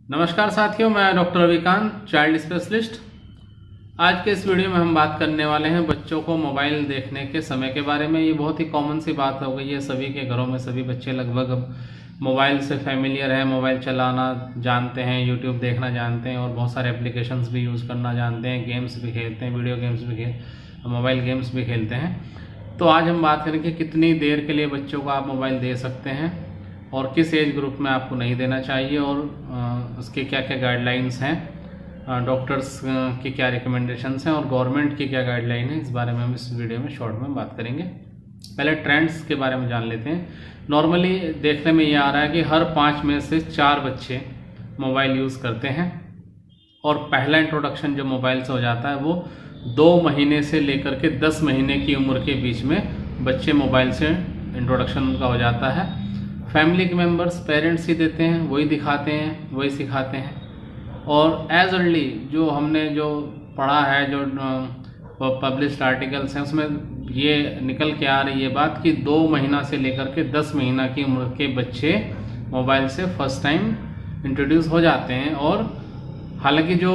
नमस्कार साथियों, मैं डॉक्टर रविकांत, चाइल्ड स्पेशलिस्ट। आज के इस वीडियो में हम बात करने वाले हैं बच्चों को मोबाइल देखने के समय के बारे में। ये बहुत ही कॉमन सी बात हो गई है, सभी के घरों में सभी बच्चे लगभग अब मोबाइल से फैमिलियर हैं, मोबाइल चलाना जानते हैं, यूट्यूब देखना जानते हैं और बहुत सारे एप्लीकेशंस भी यूज़ करना जानते हैं, गेम्स भी खेलते हैं, वीडियो गेम्स भी मोबाइल गेम्स भी खेलते हैं। तो आज हम बात करेंगे कितनी देर के लिए बच्चों को आप मोबाइल दे सकते हैं और किस एज ग्रुप में आपको नहीं देना चाहिए और उसके क्या क्या गाइडलाइंस हैं, डॉक्टर्स की क्या रिकमेंडेशंस हैं और गवर्नमेंट की क्या गाइडलाइन है, इस बारे में हम इस वीडियो में शॉर्ट में बात करेंगे। पहले ट्रेंड्स के बारे में जान लेते हैं। नॉर्मली देखने में ये आ रहा है कि हर 5 में से 4 बच्चे मोबाइल यूज़ करते हैं और पहला इंट्रोडक्शन जो मोबाइल से हो जाता है वो 2 महीने से लेकर के 10 महीने की उम्र के बीच में बच्चे मोबाइल से इंट्रोडक्शन उनका हो जाता है। फैमिली के मेंबर्स, पेरेंट्स ही देते हैं, वही दिखाते हैं, वही सिखाते हैं। और एज अर्ली जो हमने जो पढ़ा है, जो पब्लिश्ड आर्टिकल्स हैं, उसमें ये निकल के आ रही है बात कि 2 महीना से लेकर के 10 महीना की उम्र के बच्चे मोबाइल से फर्स्ट टाइम इंट्रोड्यूस हो जाते हैं। और हालांकि जो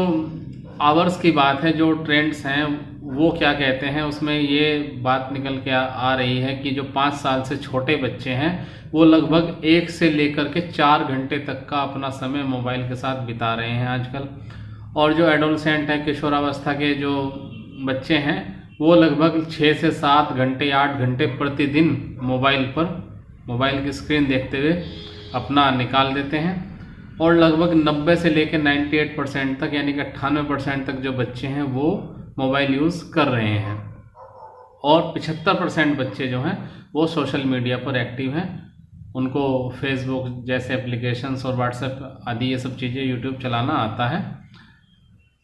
आवर्स की बात है, जो ट्रेंड्स हैं वो क्या कहते हैं, उसमें ये बात निकल के आ रही है कि जो 5 साल से छोटे बच्चे हैं वो लगभग 1 से लेकर के 4 घंटे तक का अपना समय मोबाइल के साथ बिता रहे हैं आजकल। और जो एडोलसेंट है, किशोरावस्था के जो बच्चे हैं, वो लगभग 6 से 7 घंटे 8 घंटे प्रतिदिन मोबाइल की स्क्रीन देखते हुए अपना निकाल देते हैं। और लगभग 90 से लेकर 98% तक, यानी कि 98% तक जो बच्चे हैं वो मोबाइल यूज़ कर रहे हैं। और 75% बच्चे जो हैं वो सोशल मीडिया पर एक्टिव हैं, उनको फेसबुक जैसे एप्लीकेशंस और व्हाट्सएप आदि ये सब चीज़ें, यूट्यूब चलाना आता है।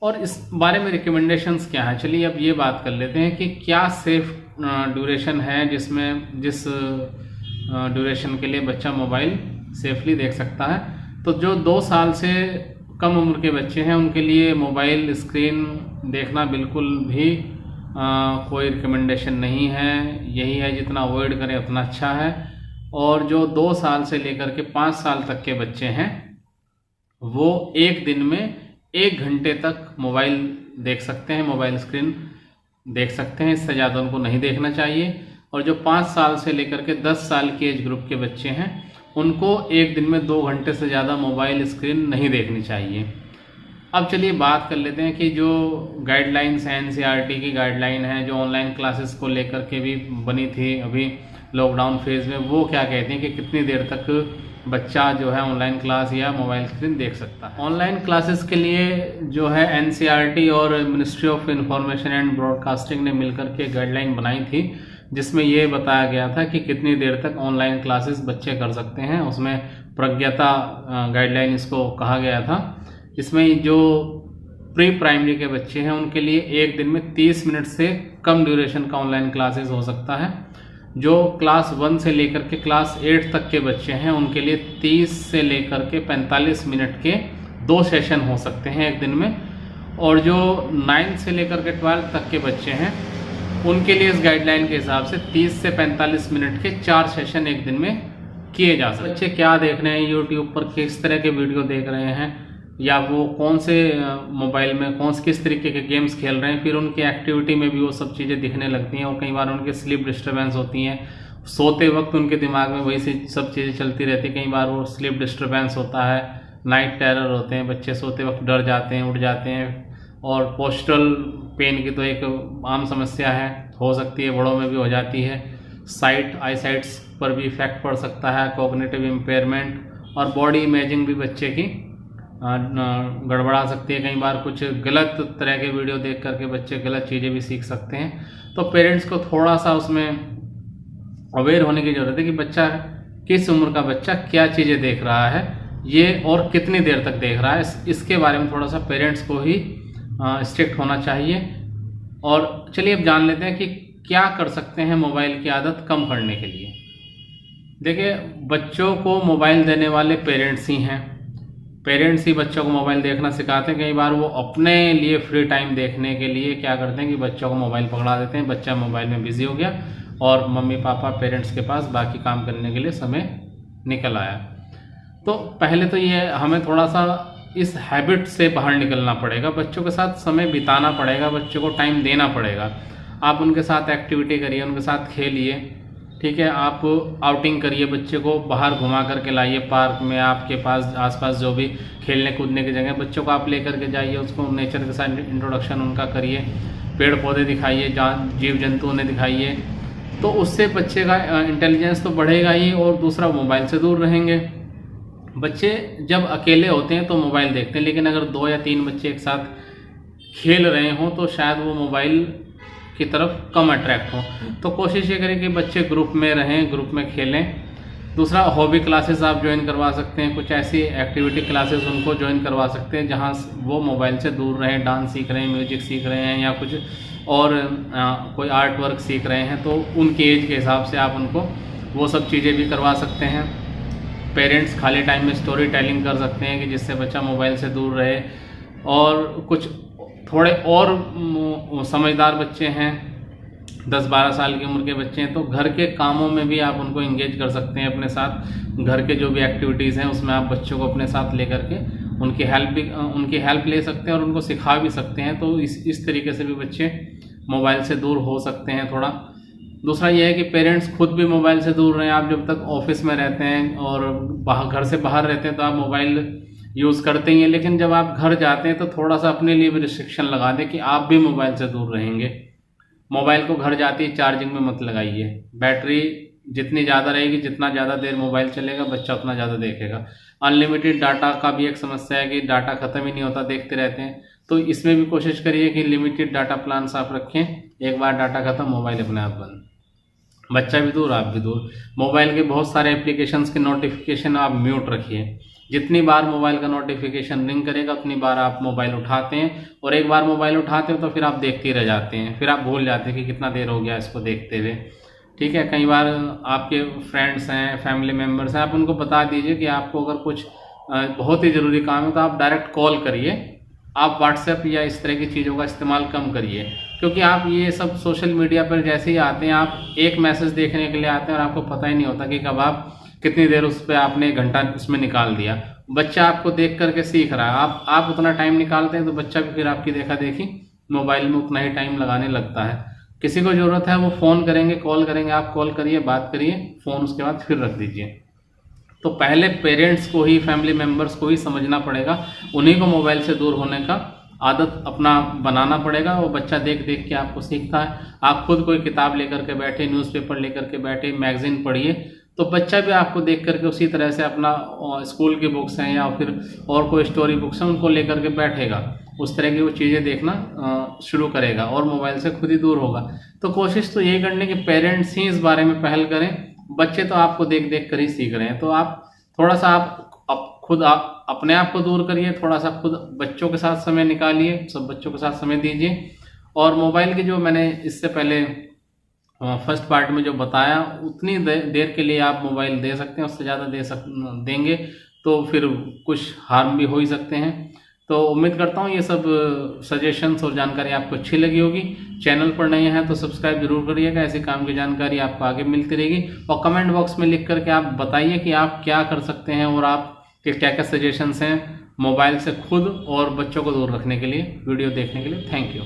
और इस बारे में रिकमेंडेशंस क्या है, चलिए अब ये बात कर लेते हैं कि क्या सेफ ड्यूरेशन है जिस ड्यूरेशन के लिए बच्चा मोबाइल सेफली देख सकता है। तो जो 2 साल से कम उम्र के बच्चे हैं उनके लिए मोबाइल स्क्रीन देखना बिल्कुल भी कोई रिकमेंडेशन नहीं है। यही है, जितना अवॉइड करें उतना अच्छा है। और जो 2 साल से लेकर के 5 साल तक के बच्चे हैं वो एक दिन में 1 घंटे तक मोबाइल देख सकते हैं, मोबाइल स्क्रीन देख सकते हैं, इससे ज़्यादा उनको नहीं देखना चाहिए। और जो 5 साल से लेकर के 10 साल की एज ग्रुप के बच्चे हैं उनको एक दिन में 2 घंटे से ज़्यादा मोबाइल स्क्रीन नहीं देखनी चाहिए। अब चलिए बात कर लेते हैं कि जो गाइडलाइंस हैं, एनसीईआरटी की गाइडलाइन है, जो ऑनलाइन क्लासेस को लेकर के भी बनी थी अभी लॉकडाउन फेज़ में, वो क्या कहते हैं कि कितनी देर तक बच्चा जो है ऑनलाइन क्लास या मोबाइल स्क्रीन देख सकता है। ऑनलाइन क्लासेस के लिए जो है एनसीईआरटी और ministry of information and broadcasting ने मिलकर के गाइडलाइन बनाई थी, जिसमें ये बताया गया था कि कितनी देर तक ऑनलाइन क्लासेस बच्चे कर सकते हैं। उसमें प्रज्ञता गाइडलाइन इसको कहा गया था। इसमें जो प्री प्राइमरी के बच्चे हैं उनके लिए एक दिन में 30 मिनट से कम ड्यूरेशन का ऑनलाइन क्लासेस हो सकता है। जो क्लास 1 से लेकर के क्लास 8 तक के बच्चे हैं उनके लिए 30 से लेकर के 45 मिनट के 2 सेशन हो सकते हैं एक दिन में। और जो 9 से लेकर के 12 तक के बच्चे हैं उनके लिए इस गाइडलाइन के हिसाब से 30 से 45 मिनट के 4 सेशन एक दिन में किए जा सकते हैं। बच्चे क्या देख रहे हैं यूट्यूब पर, किस तरह के वीडियो देख रहे हैं, या वो कौन से मोबाइल में किस तरीके के गेम्स खेल रहे हैं, फिर उनकी एक्टिविटी में भी वो सब चीज़ें दिखने लगती हैं। और कई बार उनके स्लीप डिस्टर्बेंस होती हैं, सोते वक्त उनके दिमाग में वही सब चीज़ें चलती रहती हैं। कई बार वो स्लीप डिस्टर्बेंस होता है, नाइट टेरर होते हैं, बच्चे सोते वक्त डर जाते हैं, उठ जाते हैं। और पोस्टल पेन की तो एक आम समस्या है, हो सकती है, बड़ों में भी हो जाती है। आई साइट्स पर भी इफेक्ट पड़ सकता है, कॉग्निटिव इम्पेयरमेंट और बॉडी इमेजिंग भी बच्चे की गड़बड़ा सकती है। कई बार कुछ गलत तरह के वीडियो देख करके बच्चे गलत चीज़ें भी सीख सकते हैं। तो पेरेंट्स को थोड़ा सा उसमें अवेयर होने की ज़रूरत है कि बच्चा, किस उम्र का बच्चा क्या चीज़ें देख रहा है ये और कितनी देर तक देख रहा है, इसके बारे में थोड़ा सा पेरेंट्स को ही स्ट्रिक्ट होना चाहिए। और चलिए अब जान लेते हैं कि क्या कर सकते हैं मोबाइल की आदत कम करने के लिए। देखिए, बच्चों को मोबाइल देने वाले पेरेंट्स ही हैं। पेरेंट्स ही बच्चों को मोबाइल देखना सिखाते हैं। कई बार वो अपने लिए फ्री टाइम देखने के लिए क्या करते हैं कि बच्चों को मोबाइल पकड़ा देते हैं, बच्चा मोबाइल में बिजी हो गया और मम्मी पापा पेरेंट्स के पास बाकी काम करने के लिए समय निकल आया। तो पहले तो ये हमें थोड़ा सा इस हैबिट से बाहर निकलना पड़ेगा, बच्चों के साथ समय बिताना पड़ेगा, बच्चों को टाइम देना पड़ेगा। आप उनके साथ एक्टिविटी करिए, उनके साथ खेलिए, ठीक है। आप आउटिंग करिए, बच्चे को बाहर घुमा करके लाइए, पार्क में आपके पास आसपास जो भी खेलने कूदने की जगह, बच्चों को आप लेकर के जाइए, उसको नेचर के साथ इंट्रोडक्शन उनका करिए, पेड़ पौधे दिखाइए, जीव जंतु उन्हें दिखाइए। तो उससे बच्चे का इंटेलिजेंस तो बढ़ेगा ही, और दूसरा मोबाइल से दूर रहेंगे। बच्चे जब अकेले होते हैं तो मोबाइल देखते हैं, लेकिन अगर 2 या 3 बच्चे एक साथ खेल रहे हों तो शायद वो मोबाइल की तरफ कम अट्रैक्ट हों। तो कोशिश ये करें कि बच्चे ग्रुप में रहें, ग्रुप में खेलें। दूसरा, हॉबी क्लासेस आप ज्वाइन करवा सकते हैं, कुछ ऐसी एक्टिविटी क्लासेस उनको ज्वाइन करवा सकते हैं जहां वो मोबाइल से दूर रहें, डांस सीख रहे हैं, म्यूजिक सीख रहे हैं, या कुछ और कोई आर्ट वर्क सीख रहे हैं, तो उनकी एज के हिसाब से आप उनको वो सब चीज़ें भी करवा सकते हैं। पेरेंट्स खाली टाइम में स्टोरी टेलिंग कर सकते हैं कि जिससे बच्चा मोबाइल से दूर रहे। और कुछ थोड़े और समझदार बच्चे हैं, 10-12 साल की उम्र के बच्चे हैं, तो घर के कामों में भी आप उनको इंगेज कर सकते हैं अपने साथ। घर के जो भी एक्टिविटीज़ हैं उसमें आप बच्चों को अपने साथ लेकर के उनकी हेल्प ले सकते हैं और उनको सिखा भी सकते हैं। तो इस तरीके से भी बच्चे मोबाइल से दूर हो सकते हैं थोड़ा। दूसरा यह है कि पेरेंट्स खुद भी मोबाइल से दूर रहें। आप जब तक ऑफिस में रहते हैं और घर से बाहर रहते हैं तो आप मोबाइल यूज़ करते ही हैं, लेकिन जब आप घर जाते हैं तो थोड़ा सा अपने लिए भी रिस्ट्रिक्शन लगा दें कि आप भी मोबाइल से दूर रहेंगे। मोबाइल को घर जाते ही चार्जिंग में मत लगाइए। बैटरी जितनी ज़्यादा रहेगी, जितना ज़्यादा देर मोबाइल चलेगा, बच्चा उतना ज़्यादा देखेगा। अनलिमिटेड डाटा का भी एक समस्या है कि डाटा ख़त्म ही नहीं होता, देखते रहते हैं। तो इसमें भी कोशिश करिए कि लिमिटेड डाटा प्लान्स आप रखें, एक बार डाटा ख़त्म मोबाइल अपने आप बंद। बच्चा भी दूर, आप भी दूर। मोबाइल के बहुत सारे एप्लीकेशंस के नोटिफिकेशन आप म्यूट रखिए। जितनी बार मोबाइल का नोटिफिकेशन रिंग करेगा उतनी बार आप मोबाइल उठाते हैं, और एक बार मोबाइल उठाते हैं तो फिर आप देखते ही रह जाते हैं, फिर आप भूल जाते हैं कि कितना देर हो गया इसको देखते हुए, ठीक है। कई बार आपके फ्रेंड्स हैं, फैमिली मेम्बर्स हैं, आप उनको बता दीजिए कि आपको अगर कुछ बहुत ही ज़रूरी काम है तो आप डायरेक्ट कॉल करिए। आप व्हाट्सएप या इस तरह की चीज़ों का इस्तेमाल कम करिए, क्योंकि आप ये सब सोशल मीडिया पर जैसे ही आते हैं, आप एक मैसेज देखने के लिए आते हैं और आपको पता ही नहीं होता कि कब आप कितनी देर उस पर आपने 1 घंटा उसमें निकाल दिया। बच्चा आपको देख करके सीख रहा है, आप उतना टाइम निकालते हैं तो बच्चा भी फिर आपकी देखा देखी मोबाइल में उतना ही टाइम लगाने लगता है। किसी को ज़रूरत है वो फ़ोन करेंगे, कॉल करेंगे, आप कॉल करिए, बात करिए, फ़ोन उसके बाद फिर रख दीजिए। तो पहले पेरेंट्स को ही, फैमिली मेम्बर्स को ही समझना पड़ेगा, उन्हीं को मोबाइल से दूर होने का आदत अपना बनाना पड़ेगा। वो बच्चा देख देख के आपको सीखता है। आप खुद कोई किताब लेकर के बैठे, न्यूज़पेपर लेकर के बैठे, मैगजीन पढ़िए, तो बच्चा भी आपको देख करके उसी तरह से अपना स्कूल की बुक्स हैं या फिर और कोई स्टोरी बुक्स हैं उनको लेकर के बैठेगा, उस तरह की वो चीज़ें देखना शुरू करेगा और मोबाइल से खुद ही दूर होगा। तो कोशिश तो यही करने की पेरेंट्स ही इस बारे में पहल करें। बच्चे तो आपको देख देख कर ही सीख रहे हैं, तो आप थोड़ा सा खुद अपने आप को दूर करिए, थोड़ा सा खुद बच्चों के साथ समय निकालिए, सब बच्चों के साथ समय दीजिए। और मोबाइल की जो मैंने इससे पहले फर्स्ट पार्ट में जो बताया, उतनी देर के लिए आप मोबाइल दे सकते हैं, उससे ज़्यादा देंगे तो फिर कुछ हार्म भी हो ही सकते हैं। तो उम्मीद करता हूँ ये सब सजेशंस और जानकारी आपको अच्छी लगी होगी। चैनल पर नए हैं तो सब्सक्राइब जरूर करिएगा, ऐसी काम की जानकारी आपको आगे मिलती रहेगी। और कमेंट बॉक्स में लिख करके आप बताइए कि आप क्या कर सकते हैं और आप क्या क्या सजेशंस हैं मोबाइल से खुद और बच्चों को दूर रखने के लिए। वीडियो देखने के लिए थैंक यू।